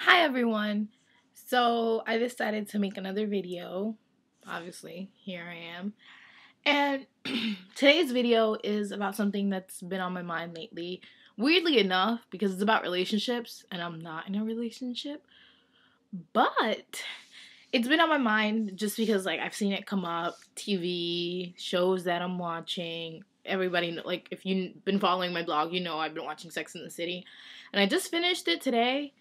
Hi everyone. So I decided to make another video. Obviously, here I am. And today's video is about something that's been on my mind lately. Weirdly enough, because it's about relationships and I'm not in a relationship, but it's been on my mind just because I've seen it come up, TV, shows that I'm watching. Everybody, like, if you've been following my blog, you know I've been watching Sex and the City. And I just finished it today.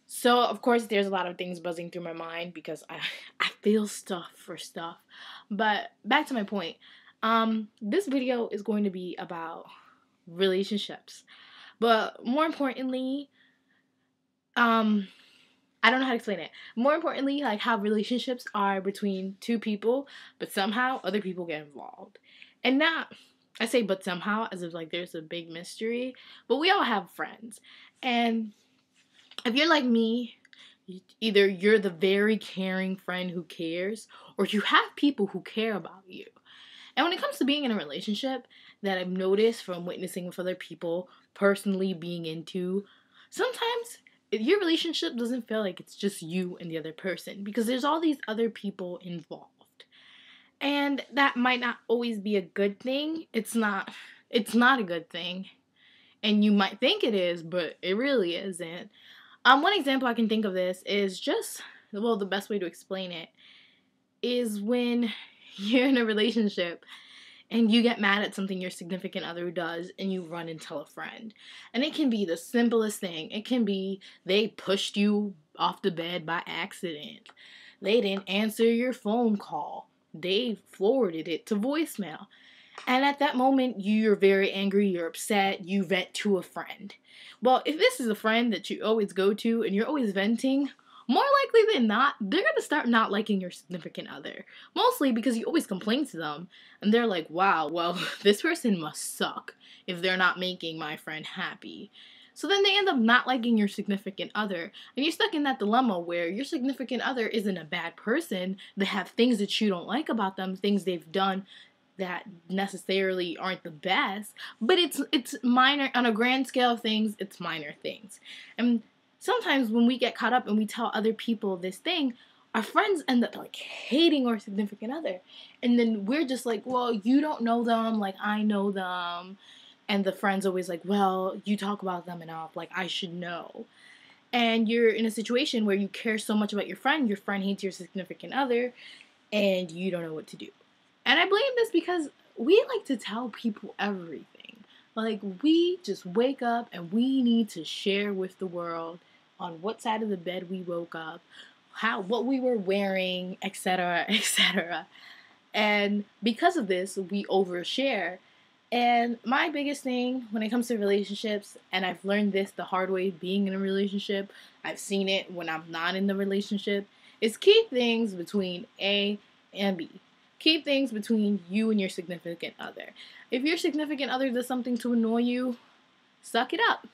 So, of course, there's a lot of things buzzing through my mind because I feel stuff for stuff. But back to my point. This video is going to be about relationships. But more importantly, I don't know how to explain it. More importantly, like how relationships are between two people, but somehow other people get involved. And not, I say but somehow as if like there's a big mystery, but we all have friends. And if you're like me, either you're the very caring friend who cares, or you have people who care about you. And when it comes to being in a relationship, that I've noticed from witnessing with other people, personally being into, sometimes your relationship doesn't feel like it's just you and the other person because there's all these other people involved. And that might not always be a good thing. It's not a good thing. And you might think it is, but it really isn't. One example I can think of this is the best way to explain it is when you're in a relationship and you get mad at something your significant other does and you run and tell a friend. And it can be the simplest thing. It can be they pushed you off the bed by accident. They didn't answer your phone call. They forwarded it to voicemail. And at that moment, you're very angry, you're upset, you vent to a friend. Well, if this is a friend that you always go to and you're always venting, more likely than not, they're going to start not liking your significant other. Mostly because you always complain to them, and they're like, wow, well, this person must suck if they're not making my friend happy. So then they end up not liking your significant other, and you're stuck in that dilemma where your significant other isn't a bad person. They have things that you don't like about them, things they've done that necessarily aren't the best, but it's minor on a grand scale of things. It's minor things, and sometimes when we get caught up and we tell other people this thing, our friends end up like hating our significant other, and then we're just like, well, you don't know them like I know them, and the friend's always like, well, you talk about them enough, like I should know. And you're in a situation where you care so much about your friend hates your significant other, and you don't know what to do. And I blame this because we like to tell people everything. Like, we just wake up and we need to share with the world on what side of the bed we woke up, what we were wearing, etc., etc. And because of this, we overshare. And my biggest thing when it comes to relationships, and I've learned this the hard way being in a relationship, I've seen it when I'm not in the relationship, is keep things between A and B. Keep things between you and your significant other. If your significant other does something to annoy you, suck it up.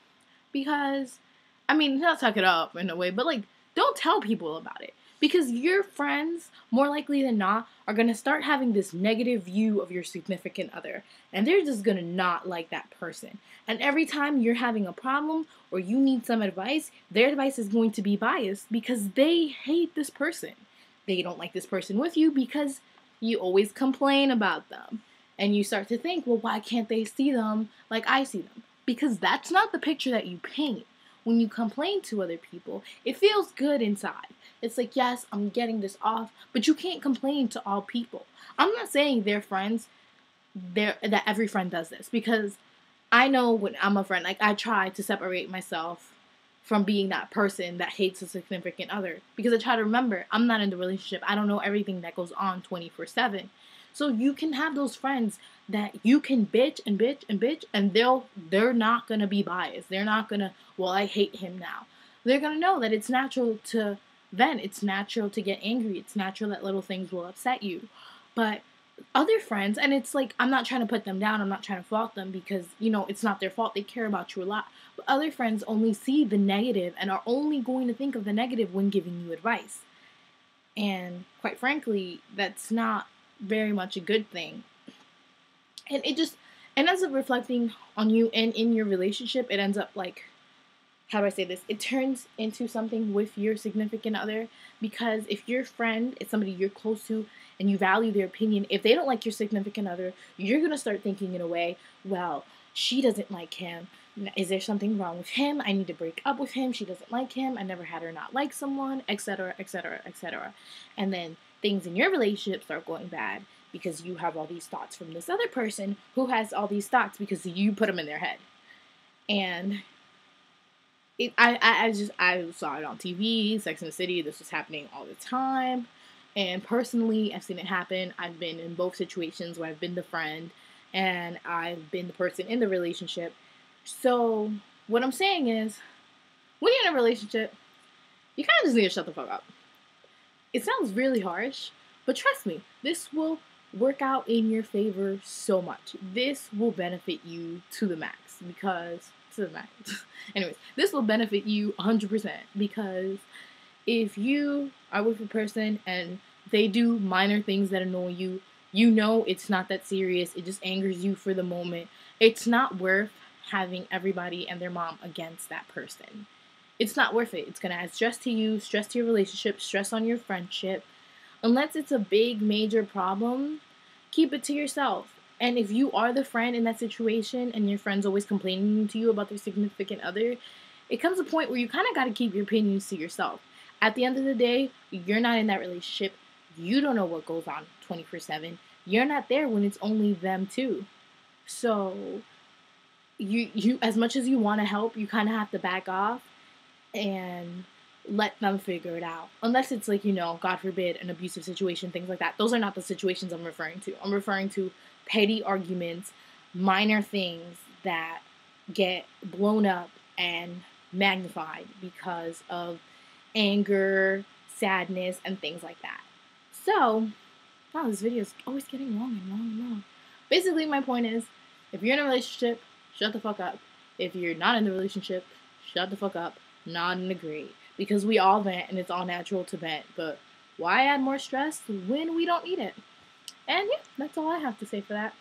Because, I mean, not suck it up in a way, but like, don't tell people about it. Because your friends, more likely than not, are going to start having this negative view of your significant other. And they're just going to not like that person. And every time you're having a problem or you need some advice, their advice is going to be biased because they hate this person. They don't like this person with you because you always complain about them. And you start to think, well, why can't they see them like I see them? Because that's not the picture that you paint. When you complain to other people, it feels good inside. It's like, yes, I'm getting this off, but you can't complain to all people. I'm not saying they're friends, that every friend does this, because I know when I'm a friend, like I try to separate myself from being that person that hates a significant other, because I try to remember I'm not in the relationship. I don't know everything that goes on 24/7. So you can have those friends that you can bitch and bitch and bitch, and they're not gonna be biased. They're not gonna, well, I hate him now. They're gonna know that it's natural to vent. It's natural to get angry. It's natural that little things will upset you. But other friends, and it's like, I'm not trying to put them down, I'm not trying to fault them, because it's not their fault. They care about you a lot. But other friends only see the negative and are only going to think of the negative when giving you advice. And quite frankly, that's not very much a good thing. And it ends up reflecting on you, and in your relationship it ends up like how do I say this? It turns into something with your significant other, because if your friend is somebody you're close to and you value their opinion, if they don't like your significant other, you're going to start thinking in a way, well, she doesn't like him. Is there something wrong with him? I need to break up with him. She doesn't like him. I never had her not like someone, etc., etc., etc. And then things in your relationship start going bad because you have all these thoughts from this other person who has all these thoughts because you put them in their head. And I saw it on TV, Sex and the City. This was happening all the time, and personally, I've seen it happen. I've been in both situations where I've been the friend, and I've been the person in the relationship. So what I'm saying is, when you're in a relationship, you kind of just need to shut the fuck up. It sounds really harsh, but trust me, this will work out in your favor so much. This will benefit you to the max because to the max. Anyways, this will benefit you 100% because if you are with a person and they do minor things that annoy you, you know it's not that serious. It just angers you for the moment. It's not worth having everybody and their mom against that person. It's not worth it. It's going to add stress to you, stress to your relationship, stress on your friendship. Unless it's a big, major problem, keep it to yourself. And if you are the friend in that situation and your friend's always complaining to you about their significant other, it comes a point where you kind of got to keep your opinions to yourself. At the end of the day, you're not in that relationship. You don't know what goes on 24/7. You're not there when it's only them too. So, you as much as you want to help, you kind of have to back off and let them figure it out. Unless it's like, God forbid, an abusive situation, things like that. Those are not the situations I'm referring to. I'm referring to petty arguments, minor things that get blown up and magnified because of anger, sadness, and things like that. So, wow, this video is always getting long and long and long. Basically, my point is, if you're in a relationship, shut the fuck up. If you're not in the relationship, shut the fuck up. Nod and agree. Because we all vent and it's all natural to vent. But why add more stress when we don't need it? And yeah, that's all I have to say for that.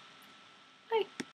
Bye.